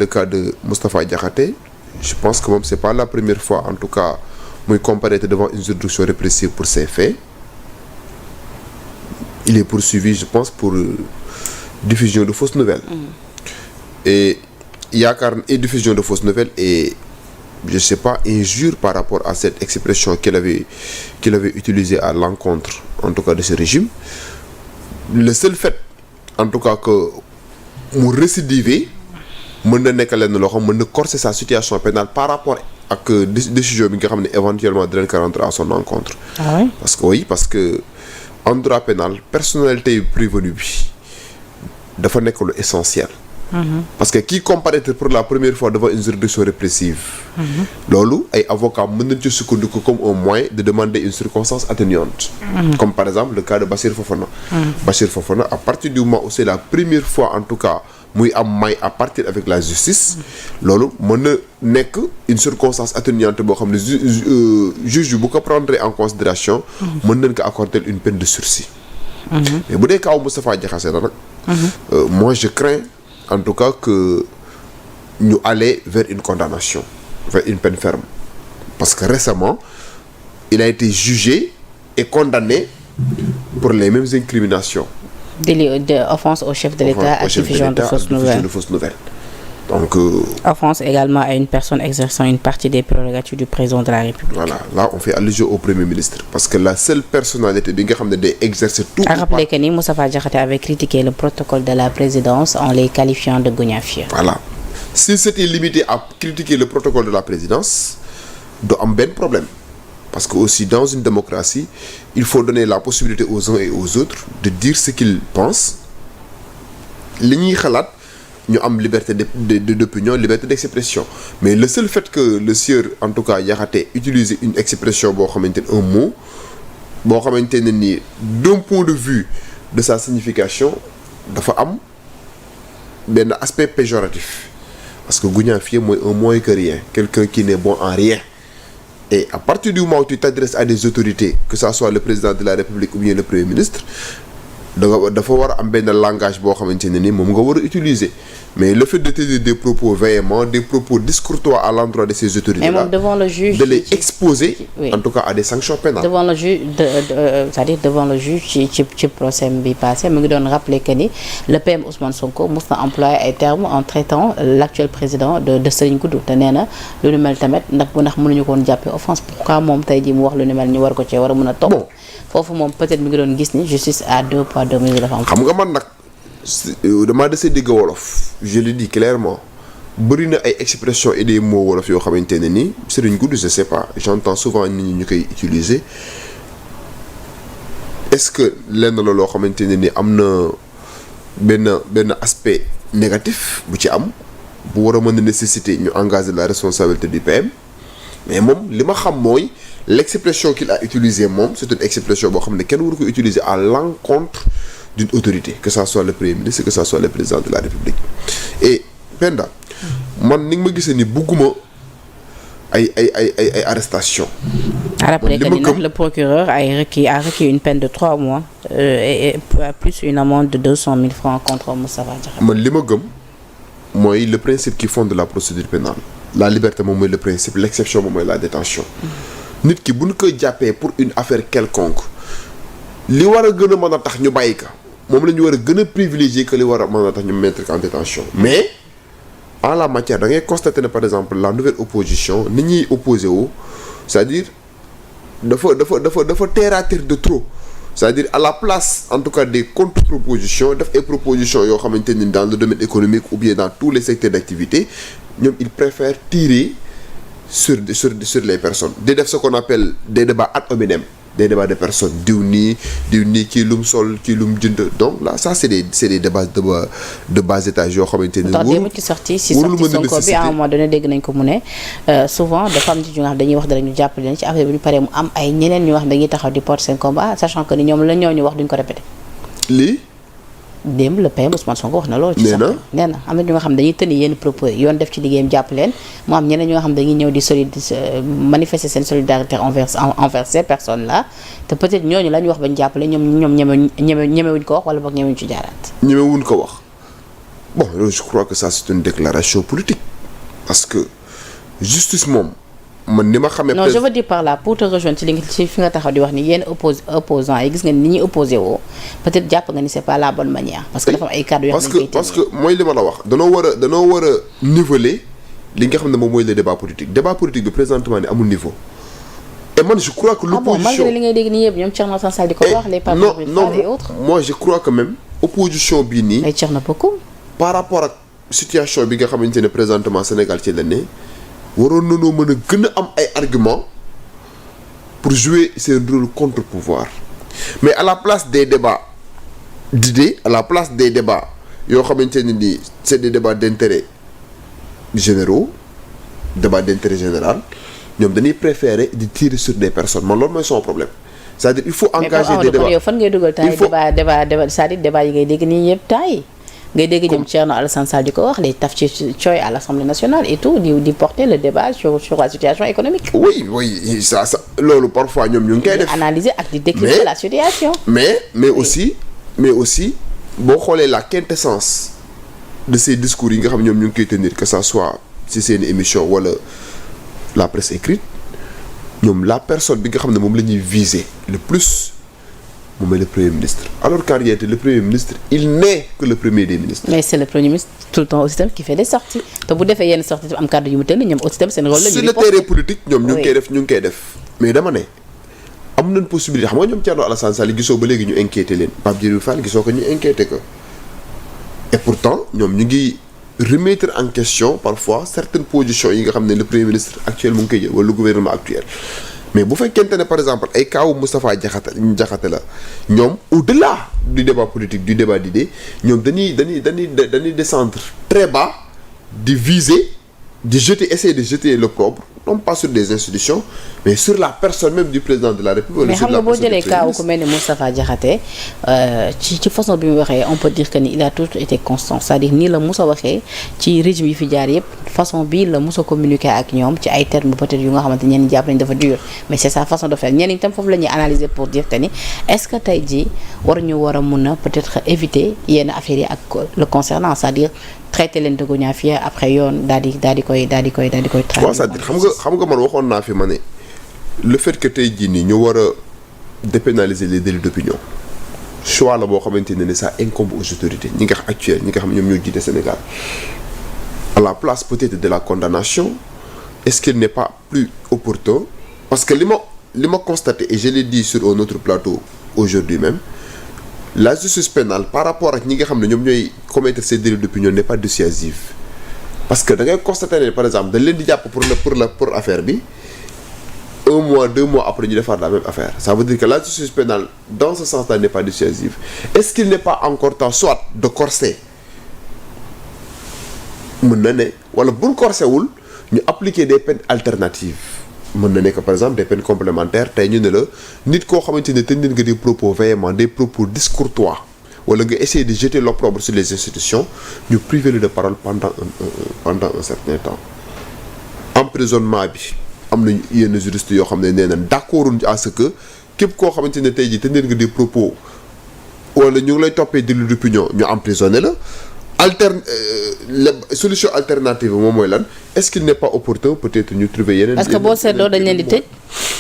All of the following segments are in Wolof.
le cas de Moustapha Diakhaté, je pense que moom c'est pas la première fois en tout cas muy comparaître devant une juridiction répressive pour ces faits. Il est poursuivi, je pense, pour diffusion de fausses nouvelles. Et diffusion de fausses nouvelles et je sais pas, injure par rapport à cette expression qu'il avait utilisée à l'encontre en tout cas de ce régime. Le seul fait en tout cas que mu récidiver mën na nekk lenn loo xam mën na corser sa situation pénale par rapport ak décision bi nga xam ne éventuellement dinañ ko rendre à son encontre. Ah oui? Parce que en droit pénal personnalité prévenue bi dafa nekk lu essentiel. Parce que qui comparaître pour la première fois devant une juridiction répressive. loolu ay avocats mën nañ ci sukkandiku comme un moyen de demander une circonstance atténuante. Comme par exemple le cas de Bassirou Fofana. Bassirou Fofana à partir du moment où c'est la première fois en tout cas muy am may à partir avec la justice. loolu mën na nekk une circonstance atténuante boo xam ne juge bu ko prendre en considération mën nañ ko accorder une peine de sursis. mais bu dee kaw Moustapha Diakhaté la nag. moi je crains en tout cas que ñu aller vers une condamnation, vers une peine ferme. Parce que récemment, il a été jugé et condamné pour les mêmes incriminations. Délit d'offense au chef de l'État à diffusion de fausses nouvelles. Donc, offense également à une personne exerçant une partie des prérogatives du président de la République. Voilà, là on fait allusion au Premier ministre. Parce que la seule personnalité bi nga xam ne day exercer tout. À rappeler que ni Moustapha Diakhaté avait critiqué le protocole de la présidence en les qualifiant de gougnafieux. Voilà. Si c'était limité à critiquer le protocole de la présidence, du am benn problème. Parce que aussi dans une démocratie, il faut donner la possibilité aux uns et aux autres de dire ce qu'ils pensent. Li ñuy xalaat ñu am liberté d'opinion, liberté d'expression. Mais le seul fait que le sieur en tout cas Diakhaté utilise une expression boo xamante ne un mot boo xamante ne nii d'un point de vue de sa signification dafa am benn aspect péjoratif. Parce que gougnafier mooy un moins que rien, quelqu'un qui n'est bon en rien. Et à partir du moment où tu t'adresses à des autorités, que ça soit le président de la République ou bien le Premier ministre, dafa war a am benn langage boo xamante ne ni moom nga war a utiliser. Mais le fait de tenir des propos véhéments, des propos discourtois à l'endroit de ces autorités-là, devant le juge, de les exposer, oui, en tout cas à des sanctions pénales. Devant le juge, c'est-à-dire devant le juge ci procès bi passé mu ngi doon rappeler que ni le PM Ousmane Sonko mos na employé ay termes en traitant l'actuel président de Serigne Goudou te nee na lu nu mel tamit ndax mënuñu ko woon jàppee offense. Pourquoi moom tey jii mu wax lu nu mel ñu war ko cee war a mën a topp. Foofu moom peut-être mi ngi doon gis ni justice à deux poids deux mesures dafa am. xam nga man nag damaa desee dégg wolof je le dis clairement bëri na ay expressions et des mots wolof yoo xamante ne nii Serigne Goudou je sais pas j'entends souvent nit ñi ñu koy utiliser est-ce que lenn la loo xamante ne ni am na benn aspect négatif bu ci am bu war a mën a nécessiter ñu engager la responsabilité du PM. Mais moom li ma xam mooy l'expression qu'il a utilisée moom c'est une expression boo xam ne kenn waru ko utiliser à l'encontre d'une autorité, que ça soit le Premier ministre, que ça soit le président de la République. Et Penda man ni nga ma gisee ni bugguma ay arrestation. À rappeler que ni nag le procureur a requis une peine de 3 mois et plus une amende de 200 000 francs contre Moustapha Diakhaté. Man li ma gëm mooy le principe qui fonde la procédure pénale. La liberté moom mooy le principe, l'exception moom mooy la détention. Nit ki bu ñu koy jàppee pour une affaire quelconque li war a gën a mën a tax ñu bàyyi ko moom la ñu war a gën a privilégier que li war a mën a tax ñu mettre en détention. Mais en la matière da ngay constater ne par exemple la nouvelle opposition ni ñuy opposé wu c'est-à-dire dafa terre à terre de trop. C'est-à-dire à la place en tout cas des contre-propositions def ay propositions yoo xamante ni dans le domaine économique ou bien dans tous les secteurs d'activité ñoom ils préfèrent tirer sur les personnes di def ce qu'on appelle des débats ad hominem, des débats de personnes diw nii kii lum sol kii lum jënd. Donc là ça c'est des débats de bas étage yoo xamante ni démb ci sorti Sonko bi à un moment donné dégg nañ ko mu ne souvent dafa am ci ñu nga xam dañuy wax dara ñu jàppale leen ci affaire bi ñu paree mu am ay ñeneen ñu wax dañuy taxaw di porter seen combat sachant que ni ñoom la ñoo ñu wax duñ ko répéter. lii démb le PM Ousmane Sonko wax na loolu. ci sax nee na am na ñu nga xam dañuy tënni yenn propos yoon def ci liggéeyam jàpp leen mu am ñeneen ñu nga xam dañuy ñëw di manifester seen solidarité envers ces personnes là te peut-être ñooñu la ñu wax bañ jàppale ñoom ñemewuñ ko wax wala boog ñemewuñ ci jaaraat. ñemewuñ ko wax bon je crois que ça c'est une déclaration politique parce que justice moom man ni ma xamee. non je veux dire par là pour te rejoindre ci fi nga taxaw di wax ni yenn opposants yi gis nga ni ñuy opposé woo peut-être jàpp nga ni c'est pas la bonne manière. parce que dafa am ay cadres yoo xam ne parce que mooy li ma la wax danoo war a niveler li nga xam ne moom mooy le débat politique bi présentement ni amul niveau. et man je crois que l'opposition malgré li ngay dégg nii yëpp ñoom Thierno Alassane Sall di ko wax les partis et autres. moi je crois que même opposition bii nii. ay Thierno beaucoup. par rapport ak situation bi nga xamante ne présentement Sénégal ci la ne waroon nañoo mën a gën a am ay arguments pour jouer seen rôle contre-pouvoir mais à la place des débats d'idées à la place des débats yoo xamante ne nii c'est des débats d'intérêt généraux débat d'intérêt général ñoom dañuy préférer di tirer sur des personnes man loolu mooy son problème c'est-à-dire il faut engager des débats. mais yow fan ngay dugal temps yi débat c'est-à-dire débat yi ngay dégg nii yëpp temps yi ngay dégg ñoom Thierno Alassane Sall di ko wax les taf ci cooy à l'Assemblée nationale et tout di porter le débat sur la situation économique. oui ça loolu parfois ñoom ñu ngi koy def. analyser ak di décrypter la situation. mais aussi boo xoolee la quintessence de ces discours yi nga xam ñoom ñu ngi koy tenir que ça soit ci seen émission wala la presse écrite ñoom la personne bi nga xam ne moom la ñuy viser le plus. moom mooy le premier ministre alors qu'en réalité le premier ministre il n'est que le premier des ministres. mais c'est le premier ministre tout le temps aussi tamit qui fait des sorties te bu defee yenn sorties am kàddu yu mu tënk ñoom aussi tamit seen rôle la. sur le terrain politique ñoom ñu ngi koy def mais dama ne am nañ possibilité xam nga ñoom Thierno Alassane Sall gisoo ba léegi ñu inquiété leen Pape Djibril Fall gisoo ko ñu inquiété ko et pourtant ñoom ñu ngi remettre en question parfois certaines positions yi nga xam ne le premier ministre actuel mu ngi koy jël wala le gouvernement actuel. mais bu fekkente ne par exemple ay kaawu Moustapha Diakhaté la ñoom au-delà du débat politique du débat d'idées ñoom dañuy descendre très bas di viser essayer de jeter l'opprobre non pas sur des institutions mais sur la personne même du président de la République. mais xam nga boo jëlee kaawu ku mel ne Moustapha Diakhaté ci façon bi mu waxee on peut dire que ni il a toujours été constant c'est-à-dire nii la mos a waxee ci régime yi fi jaar yëpp façon bii la mos a communiquer ak ñoom ci ay termes peut-être yu nga xamante ñenn ñi jàpp nañ dafa dur mais c'est sa façon de faire ñenn ñi tam foofu la ñuy analyser pour dire que ni est-ce que tey jii waruñu war a mun a peut-être éviter yenn affaires yi ak le concernant c'est-à-dire traiter leen de goñaafier après yoon daal di koy. waaw c'est-à-dire xam nga man waxoon naa fi ma ne le fait que tey jii nii ñu war a dépénaliser les délits d'opinion choix la boo xamante ne ça incombe aux autorités ñi nga xam actuels ñi nga xam ñoom ñoo jiite Sénégal à la place peut-être de la condamnation est-ce qu'il n'est pas plus opportun parce que li ma constaté et je l'ai dit sur un autre plateau aujourd'hui même la justice pénale par rapport ak ñi nga xam ne ñoom ñooy commettre ces délits d'opinion n'est pas dissuasive parce que da ngay constater ne par exemple dañ leen di jàpp pour affaire bi 1 mois 2 mois après ñu defaat la même affaire ça veut dire que la justice pénale dans ce sens-là n'est pas dissuasive est-ce qu'il n'est pas encore temps soit de corser mën na ne wala buñ corsé wul ñu appliquer des peines alternatives mën na nekk par exemple des peines complémentaires tey ñu ne la nit koo xamante ne te nit nga des propos véhéments des propos discourtois wala nga essayer de jeter l'opprobre sur les institutions ñu priver le de parole pendant un certain temps emprisonnement bi am nañu yenn juristes yoo xam ne nee nañ d'accord à ce que képp koo xamante ne tey jii te nit nga des propos wala ñu ngi lay toppee délit d'opinion ñu emprisonné la solution alternative moom mooy lan est-ce qu'il n'est pas opportun peut-être ñu trouver yeneen. parce que boo seetloo dañ leen di tëj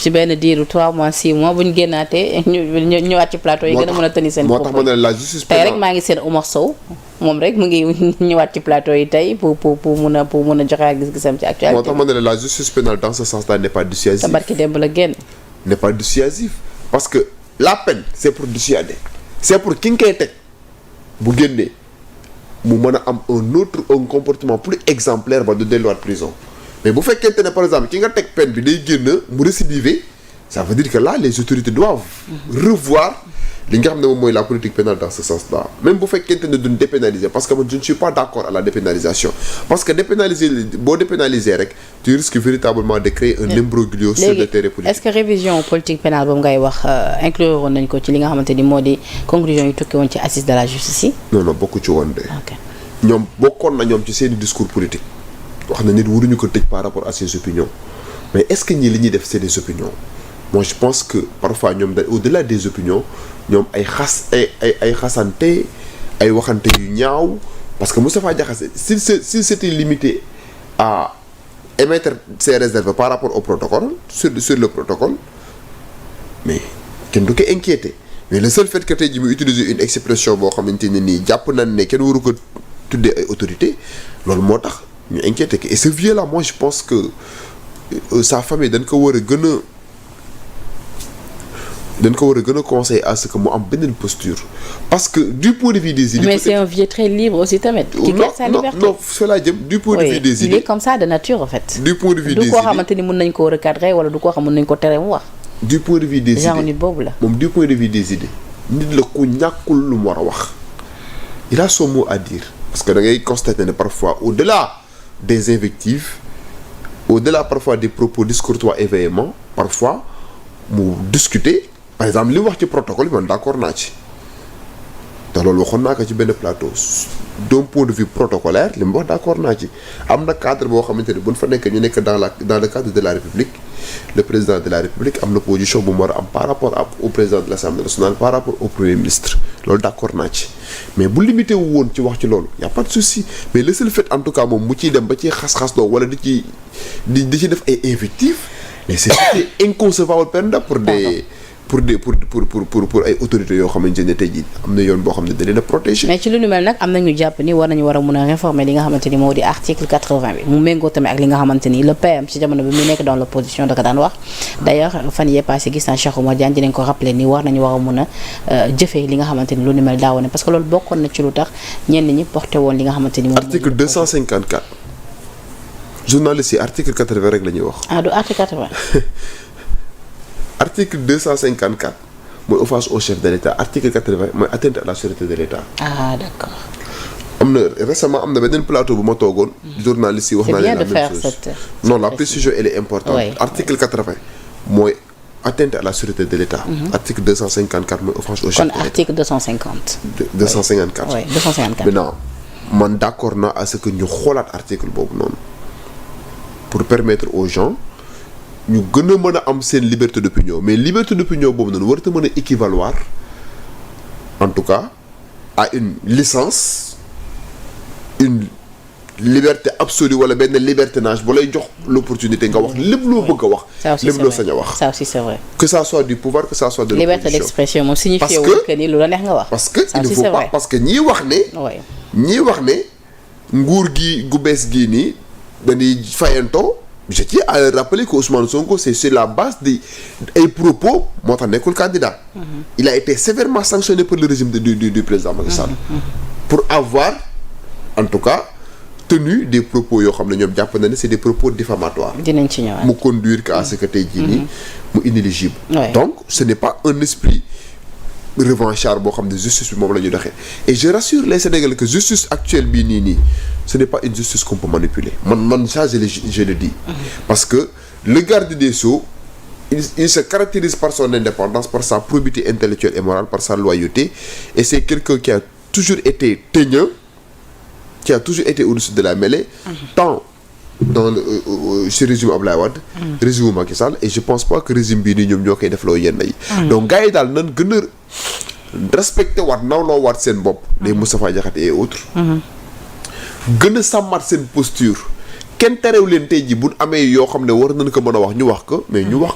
ci benn diiru 3 mois 6 mois bu ñu génnaatee ñu ñëwaat ci plateau yi. gën a mën a tenir seen propos moo tax ma ne la justice pénale tey rek maa ngi seen Oumar Sow moom rek mu ngi ñëwaat ci plateau yi tey pour mun a joxe ak gis-gisam ci actualité. moo tax ma ne la justice pénale dans ce sens-là n'est pas dissuasive. te barki démb la génn. n'est pas dissuasive parce que la peine c'est pour dissuader c'est pour ki nga koy teg bu génnee. mu mën a am un comportement plus exemplaire ba du delluwaat prison mais bu fekkente ne par exemple ki nga teg peine bi day génn mu récidiver ça veut dire que là les autorités doivent revoir li nga xam ne moom mooy la politique pénale dans ce sens-là même bu fekkente ne duñ dépénaliser parce que man je ne suis pas d'accord à la dépénalisation parce que boo dépénaliser rek tu risques véritablement de créer un imbroglio sur le terrain politique. est-ce que révision politique pénale boobu ngay wax inclure woon nañ ko ci li nga xamante ni moo di conclusion yi tukki woon ci assise de la justice yi. non bokku ci woon de. ñoom bokkoon na ñoom ci seeni discours politique wax na nit waruñu ko tëj par rapport à ses opinions mais est-ce que ñii li ñuy def c'est des opinions moi je pense que parfois ñoom au-delà des opinions ñoom ay xasante ay waxante yu ñaaw parce que Moustapha Diakhaté s'il s'était limité à émettre ses réserves par rapport au protocole sur le protocole mais kenn du ko inquiété mais le seul fait que tey jii mu utiliser une expression boo xamante ne nii jàpp nañ ne kenn waru ko tuddee ay autorité loolu moo tax ñu inquiété que et ce vieux là moi je pense que sa famille dañ ko war a gën a conseiller à ce que mu am beneen posture parce que du point de vue des idées. mais c'est un vieux très libre aussi tamit. qui garde sa liberté non fa laa jëm du point de vue des idées. il est comme ça de nature en fait. du point de vue des idées du koo xamante ni mën nañ koo recadrer wala du koo xam mën nañ ko tere mu wax. du point de vue des idées genre nit boobu la. moom du point de vue des idées nit la ku ñàkkul lu mu war a wax il a son mot à dire parce que da ngay constater ne parfois au-delà des invectives au-delà parfois des propos discourtois et véhéments parfois mu discuter. par exemple li mu wax ci protocole bi man d'accord naa ci te loolu waxoon naa ko ci benn plateau d'un point de vue protocolaire li mu wax d'accord naa ci am na cadre boo xamante ne bu ñu fa nekk ñu nekk dans le cadre de la République le président de la République am na position bu mu war a am par rapport au président de l'Assemblée nationale par rapport au premier ministre loolu d'accord naa ci mais bu limité wu woon ci wax ci loolu y a pas de souci mais le seul fait en tout cas moom mu ciy dem ba ci xas-xas doo wala di ci def ay invectives mais c'est inconcevable pour ay autorités yoo xamante ne tey jii am na yoon boo xam ne da leen a protéger. mais ci lu nu mel nag am nañu jàpp ni war nañu war a mun a réformer li nga xamante ni moo di article 80 bi mu méngoo tamit ak li nga xamante ni le PM ci jamono bi mu nekk dans l'opposition da ko daan wax d'ailleurs fan yee passé gis naa Cheikh Oumar Diagne dinañ ko rappeler ni war nañu war a mun a jëfee li nga xamante ni lu nu mel daawoon parce que loolu bokkoon na ci lu tax ñenn ñi porté woon li nga xamante ni. article 254 journaliste yi article 80 rek la ñuy wax. ah du article 80. article 254 mooy offense au chef de l'État article 80 mooy atteinte à la sûreté de l'État. ah d'accord. am na récemment am na beneen plateau bu ma toogoon. journaliste yi wax naa leen la même chose non la précision elle est importante. Oui. article 80 mooy atteinte à la sûreté de l'État. article 254 mooy offense au chef de l'État. kon article 250. 254. oui 254. maintenant man d'accord naa à ce que ñu xoolaat article boobu noonu pour permettre aux gens. ñu gën a mën a am seen liberté d'opinion mais liberté d'opinion boobu noonu warut a mën a équivaloir en tout cas à une licence une liberté absolue wala benn libertinage bu lay jox l'opportunité nga wax lépp loo bëgg a wax. lépp loo sañ a wax. ça aussi c'est vrai. que ça soit du pouvoir que ça soit de l'opposition. liberté d'expression moom signifie wul que ni lu la neex nga wax. parce que il ne faut pas parce que ñii wax ne. ñii wax ne nguur gi gu bees gii nii dañuy fayantoo. je tiens à rappeler que Ousmane Sonko c'est sur la base des ay propos moo tax nekkul candidat. Il a été sévèrement sanctionné par le régime du président Macky Sall. pour avoir en tout cas tenu des propos yoo xam ne ñoom jàpp na ne c'est des propos diffamatoires. dinañ ci ñëwaat mu conduire à ce que tey jii nii mu inéligible. donc ce n'est pas un esprit revanchard boo xam ne justice bi moom la ñu doxee et je rassure les Sénégalais que justice actuelle bii nii ce n'est pas une justice qu'on peut manipuler man ça je le dis parce que le garde des Sceaux il se caractérise par son indépendance par sa probité intellectuelle et morale par sa loyauté et c'est quelqu'un qui a toujours été teigneux qui a toujours été au-dessus de la mêlée tant dans ce régime Abdoulaye Wade régime Macky Sall et je pense pas que régime bii nii ñoom ñoo koy def loo yenn yi donc gars yi daal nan gën a respecté waat nawloo waat seen bopp les Moustapha Diakhaté et autres gën a sàmmaat seen posture kenn terew leen tey ji bu amee yoo xam ne war nañ ko mën a wax ñu wax ko mais ñu wax